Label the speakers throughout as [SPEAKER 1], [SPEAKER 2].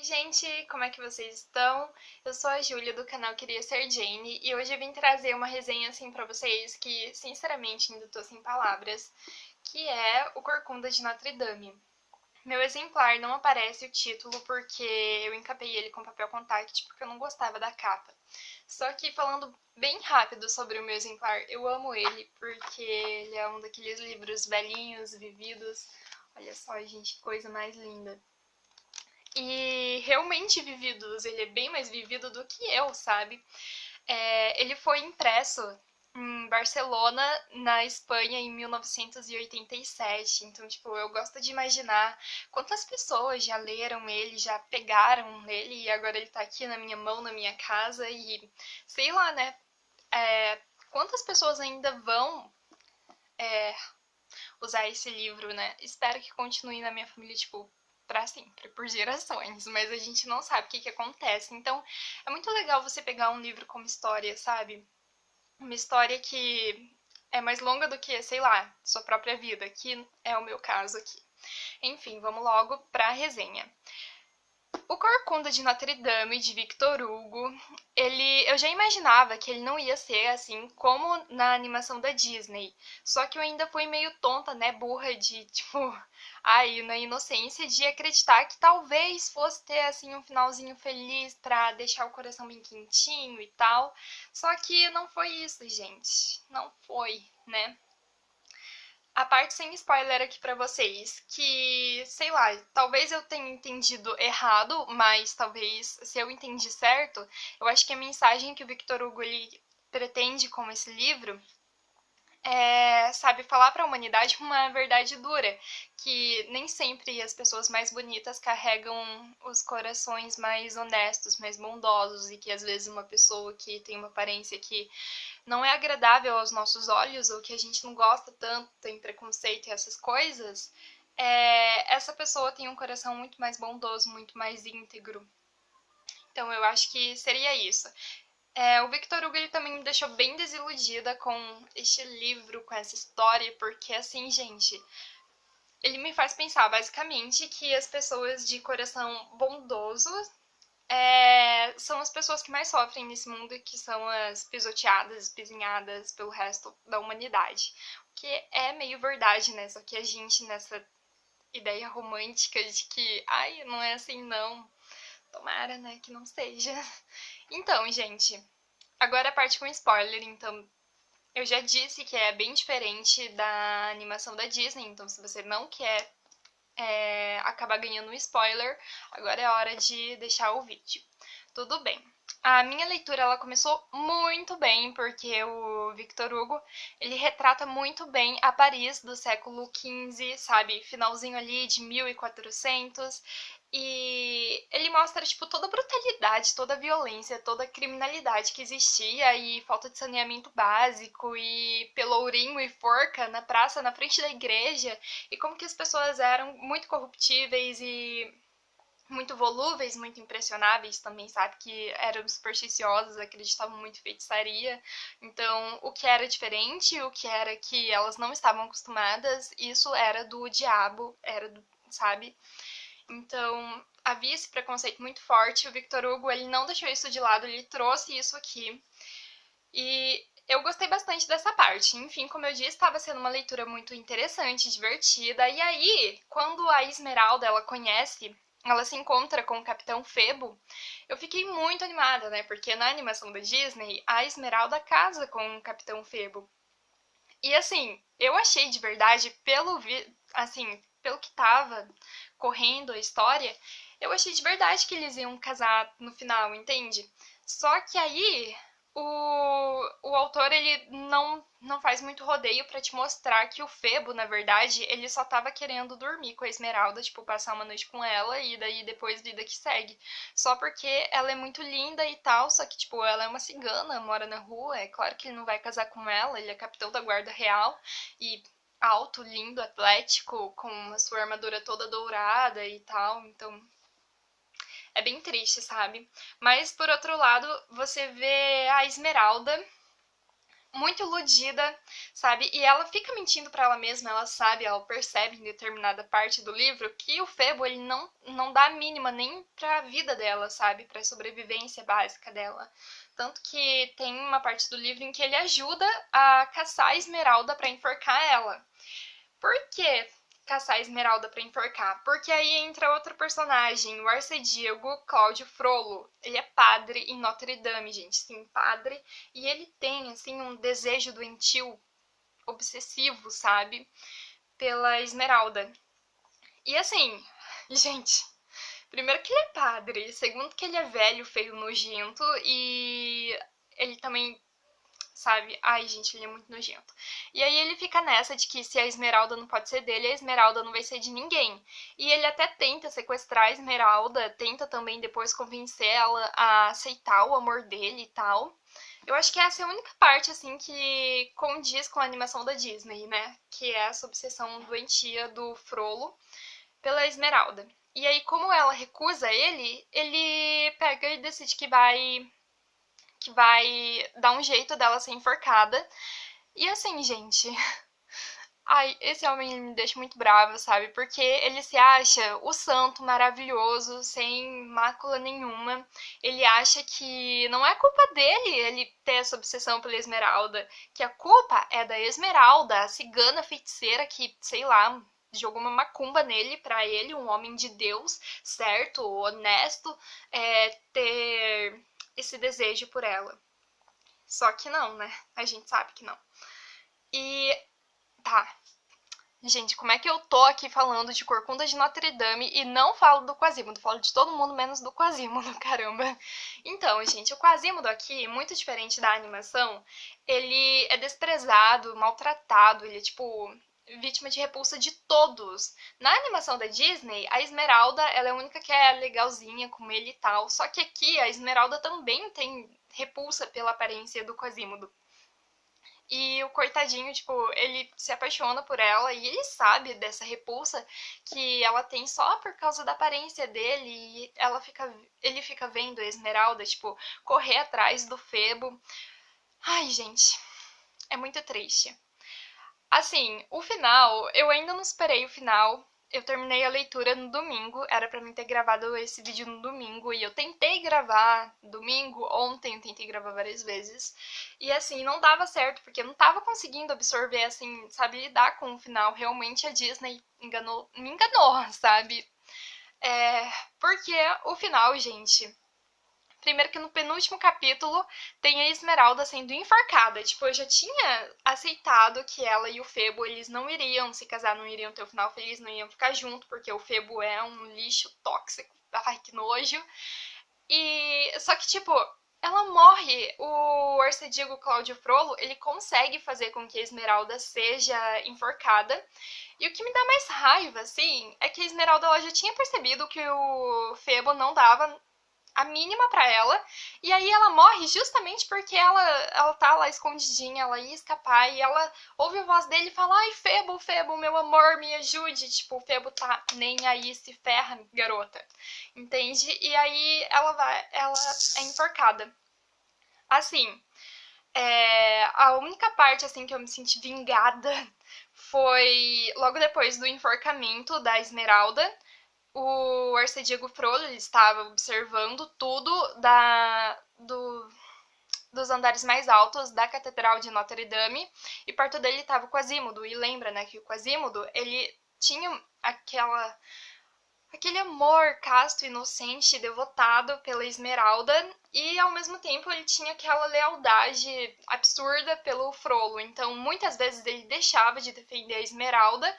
[SPEAKER 1] gente! Como é que vocês estão? Eu sou a Júlia do canal Queria Ser Jane e hoje eu vim trazer uma resenha assim pra vocês que, sinceramente, ainda tô sem palavras, que é o Corcunda de Notre Dame. Meu exemplar não aparece o título porque eu encapei ele com papel contact porque eu não gostava da capa. Só que falando bem rápido sobre o meu exemplar, eu amo ele porque ele é um daqueles livros velhinhos, vividos. Olha só, gente, que coisa mais linda. E realmente vividos, ele é bem mais vivido do que eu, sabe? Ele foi impresso em Barcelona, na Espanha, em 1987. Então, tipo, eu gosto de imaginar quantas pessoas já leram ele, já pegaram nele, e agora ele tá aqui na minha mão, na minha casa, e sei lá, né? Quantas pessoas ainda vão usar esse livro, né? Espero que continue na minha família, tipo, pra sempre, por gerações, mas a gente não sabe o que acontece. Então, é muito legal você pegar um livro como história, sabe? Uma história que é mais longa do que, sei lá, sua própria vida, que é o meu caso aqui. Enfim, vamos logo pra resenha. O Corcunda de Notre Dame, de Victor Hugo, eu já imaginava que ele não ia ser assim como na animação da Disney. Só que eu ainda fui meio tonta, né, burra de, tipo, ai, na inocência de acreditar que talvez fosse ter assim um finalzinho feliz pra deixar o coração bem quentinho e tal. Só que não foi isso, gente. Não foi, né? A parte sem spoiler aqui pra vocês, que, sei lá, talvez eu tenha entendido errado, mas talvez se eu entendi certo, eu acho que a mensagem que o Victor Hugo ele pretende com esse livro sabe, falar para a humanidade uma verdade dura, que nem sempre as pessoas mais bonitas carregam os corações mais honestos, mais bondosos, e que às vezes uma pessoa que tem uma aparência que não é agradável aos nossos olhos, ou que a gente não gosta tanto, tem preconceito e essas coisas, essa pessoa tem um coração muito mais bondoso, muito mais íntegro. Então eu acho que seria isso. O Victor Hugo ele também me deixou bem desiludida com este livro, com essa história, porque assim, gente, ele me faz pensar basicamente que as pessoas de coração bondoso são as pessoas que mais sofrem nesse mundo e que são as pisoteadas, espizinhadas pelo resto da humanidade. O que é meio verdade, né? Só que a gente, nessa ideia romântica de que, ai, não é assim não, tomara, né, que não seja. Então, gente, agora a parte com spoiler, então eu já disse que é bem diferente da animação da Disney, então se você não quer acabar ganhando um spoiler, agora é hora de deixar o vídeo. Tudo bem. A minha leitura ela começou muito bem, porque o Victor Hugo ele retrata muito bem a Paris do século XV, sabe? Finalzinho ali de 1400. E ele mostra, tipo, toda a brutalidade, toda a violência, toda a criminalidade que existia e falta de saneamento básico e pelourinho e forca na praça, na frente da igreja e como que as pessoas eram muito corruptíveis e muito volúveis, muito impressionáveis também, sabe? Que eram supersticiosas, acreditavam muito em feitiçaria. Então, o que era diferente, o que era que elas não estavam acostumadas, isso era do diabo, era do, sabe? Então, havia esse preconceito muito forte. O Victor Hugo, ele não deixou isso de lado, ele trouxe isso aqui. E eu gostei bastante dessa parte. Enfim, como eu disse, estava sendo uma leitura muito interessante, divertida. E aí, quando a Esmeralda ela conhece, ela se encontra com o Capitão Febo, eu fiquei muito animada, né? Porque na animação da Disney, a Esmeralda casa com o Capitão Febo. E assim, eu achei de verdade, pelo que tava correndo a história, eu achei de verdade que eles iam casar no final, entende? Só que aí o autor ele não faz muito rodeio pra te mostrar que o Febo, na verdade, ele só tava querendo dormir com a Esmeralda, tipo, passar uma noite com ela e daí depois vida que segue. Só porque ela é muito linda e tal, só que, tipo, ela é uma cigana, mora na rua, é claro que ele não vai casar com ela, ele é capitão da guarda real e alto, lindo, atlético, com a sua armadura toda dourada e tal, então é bem triste, sabe? Mas por outro lado, você vê a Esmeralda muito iludida, sabe? E ela fica mentindo pra ela mesma, ela sabe, ela percebe em determinada parte do livro que o Febo, ele não dá a mínima nem pra vida dela, sabe? Pra sobrevivência básica dela. Tanto que tem uma parte do livro em que ele ajuda a caçar a Esmeralda pra enforcar ela. Por quê? Caçar a Esmeralda pra enforcar? Porque aí entra outro personagem, o arcediego Cláudio Frollo. Ele é padre em Notre Dame, gente, sim, padre. E ele tem, assim, um desejo doentio, obsessivo, sabe? Pela Esmeralda. E assim, gente, primeiro que ele é padre, segundo que ele é velho, feio, nojento e ele também, sabe? Ai, gente, ele é muito nojento. E aí ele fica nessa de que se a Esmeralda não pode ser dele, a Esmeralda não vai ser de ninguém. E ele até tenta sequestrar a Esmeralda, tenta também depois convencer ela a aceitar o amor dele e tal. Eu acho que essa é a única parte, assim, que condiz com a animação da Disney, né? Que é essa obsessão doentia do Frollo pela Esmeralda. E aí, como ela recusa ele, ele pega e decide que vai dar um jeito dela ser enforcada. E assim, gente, ai, esse homem me deixa muito brava, sabe? Porque ele se acha o santo maravilhoso, sem mácula nenhuma. Ele acha que não é culpa dele ele ter essa obsessão pela Esmeralda, que a culpa é da Esmeralda, a cigana feiticeira que, sei lá, jogou uma macumba nele pra ele, um homem de Deus, certo, honesto, ter esse desejo por ela. Só que não, né? A gente sabe que não. E tá, gente, como é que eu tô aqui falando de Corcunda de Notre Dame e não falo do Quasimodo? Falo de todo mundo menos do Quasimodo, caramba. Então, gente, o Quasimodo aqui, muito diferente da animação, ele é desprezado, maltratado, ele é tipo vítima de repulsa de todos. Na animação da Disney, a Esmeralda, ela é a única que é legalzinha com ele e tal, só que aqui a Esmeralda também tem repulsa pela aparência do Quasimodo. E o coitadinho, tipo, ele se apaixona por ela e ele sabe dessa repulsa que ela tem só por causa da aparência dele e ele fica vendo a Esmeralda, tipo, correr atrás do Febo. Ai, gente, é muito triste. Assim, o final, eu ainda não esperei o final. Eu terminei a leitura no domingo, era pra mim ter gravado esse vídeo no domingo, e eu tentei gravar domingo, ontem eu tentei gravar várias vezes, e assim, não dava certo, porque eu não tava conseguindo absorver, assim, sabe, lidar com o final. Realmente a Disney me enganou, sabe? Porque o final, gente, primeiro que no penúltimo capítulo tem a Esmeralda sendo enforcada. Tipo, eu já tinha aceitado que ela e o Febo, eles não iriam se casar, não iriam ter o final feliz, não iriam ficar junto, porque o Febo é um lixo tóxico. Ai, que nojo. E só que, tipo, ela morre. O arcedigo Cláudio Frollo, ele consegue fazer com que a Esmeralda seja enforcada. E o que me dá mais raiva, assim, é que a Esmeralda ela já tinha percebido que o Febo não dava a mínima pra ela, e aí ela morre justamente porque ela tá lá escondidinha, ela ia escapar, e ela ouve a voz dele e fala, ai, Febo, Febo, meu amor, me ajude, tipo, o Febo tá nem aí, se ferra, garota, entende? E aí ela é enforcada. Assim, a única parte, assim, que eu me senti vingada foi logo depois do enforcamento da Esmeralda. O arcediego Frollo ele estava observando tudo dos andares mais altos da Catedral de Notre Dame, e perto dele estava o Quasimodo. E lembra, né, que o Quasimodo, ele tinha aquele amor casto, inocente, devotado pela Esmeralda, e ao mesmo tempo ele tinha aquela lealdade absurda pelo Frollo. Então, muitas vezes ele deixava de defender a Esmeralda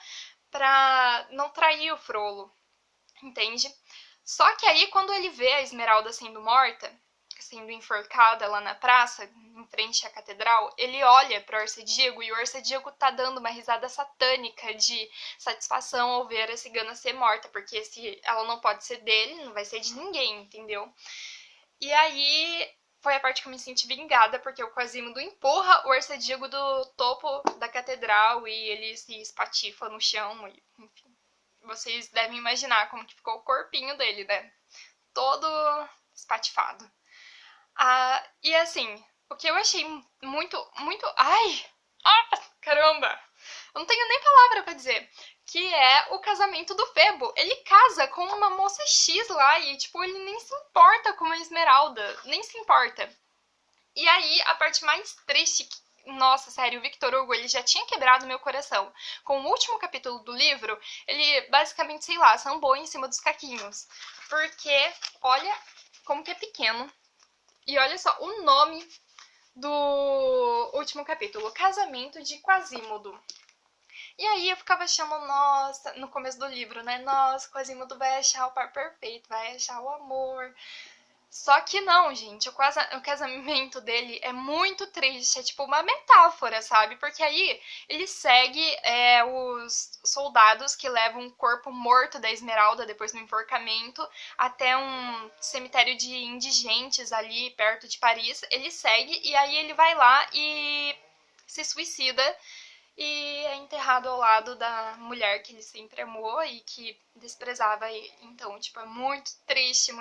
[SPEAKER 1] para não trair o Frollo, entende? Só que aí, quando ele vê a Esmeralda sendo morta, sendo enforcada lá na praça, em frente à catedral, ele olha para o arcediego e o arcediego tá dando uma risada satânica de satisfação ao ver a cigana ser morta, porque se ela não pode ser dele, não vai ser de ninguém, entendeu? E aí foi a parte que eu me senti vingada, porque o Quasimodo empurra o arcediego do topo da catedral e ele se espatifa no chão, e, enfim. Vocês devem imaginar como que ficou o corpinho dele, né? Todo espatifado. E assim, o que eu achei muito, muito... Ai! Ah, caramba! Eu não tenho nem palavra pra dizer. Que é o casamento do Febo. Ele casa com uma moça X lá e, tipo, ele nem se importa com a Esmeralda. Nem se importa. E aí, a parte mais triste... Nossa, sério, o Victor Hugo, ele já tinha quebrado meu coração. Com o último capítulo do livro, ele basicamente, sei lá, sambou em cima dos caquinhos. Porque, olha como que é pequeno. E olha só, o nome do último capítulo, Casamento de Quasimodo. E aí eu ficava achando, nossa, no começo do livro, né? Nossa, Quasimodo vai achar o par perfeito, vai achar o amor. Só que não, gente, o casamento dele é muito triste, é tipo uma metáfora, sabe? Porque aí ele segue os soldados que levam o corpo morto da Esmeralda depois do enforcamento até um cemitério de indigentes ali perto de Paris. Ele segue e aí ele vai lá e se suicida e é enterrado ao lado da mulher que ele sempre amou e que desprezava ele. Então, tipo, é muito triste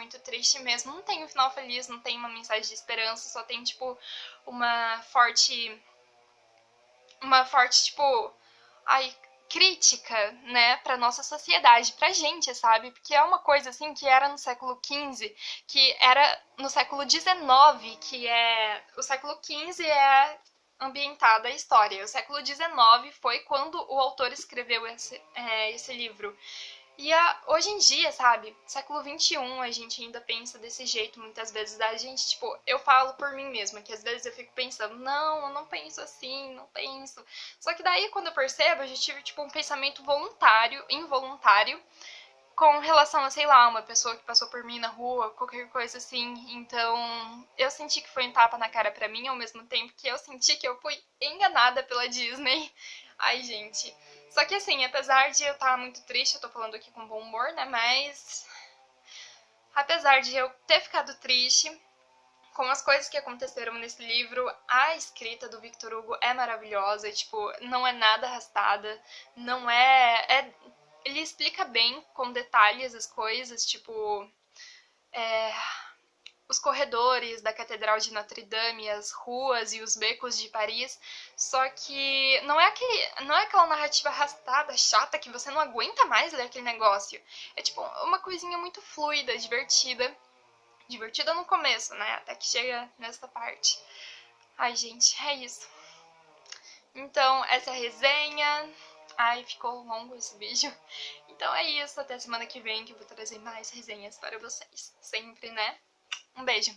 [SPEAKER 1] mesmo. Não tem um final feliz, não tem uma mensagem de esperança, só tem, tipo, uma forte. Uma forte, tipo. Ai, crítica, né, pra nossa sociedade, pra gente, sabe? Porque é uma coisa assim que era no século XV, que era no século XIX, que é. O século XV é ambientada a história. O século XIX foi quando o autor escreveu esse livro. E hoje em dia, sabe, século XXI, a gente ainda pensa desse jeito muitas vezes. A gente, tipo, eu falo por mim mesma, que às vezes eu fico pensando, não, eu não penso assim, não penso. Só que daí, quando eu percebo, eu já tive, tipo, um pensamento voluntário, involuntário, com relação a, sei lá, uma pessoa que passou por mim na rua, qualquer coisa assim. Então, eu senti que foi um tapa na cara pra mim, ao mesmo tempo que eu senti que eu fui enganada pela Disney. Ai, gente. Só que assim, apesar de eu estar muito triste, eu tô falando aqui com bom humor, né? Mas apesar de eu ter ficado triste com as coisas que aconteceram nesse livro, a escrita do Victor Hugo é maravilhosa, tipo, não é nada arrastada, não ele explica bem, com detalhes, as coisas, tipo, os corredores da Catedral de Notre-Dame, as ruas e os becos de Paris. Só que não é aquela narrativa arrastada, chata, que você não aguenta mais ler aquele negócio. É tipo uma coisinha muito fluida, divertida. Divertida no começo, né? Até que chega nessa parte. Ai, gente, é isso. Então, essa é a resenha. Ai, ficou longo esse vídeo. Então é isso, até semana que vem que eu vou trazer mais resenhas para vocês. Sempre, né? Um beijo!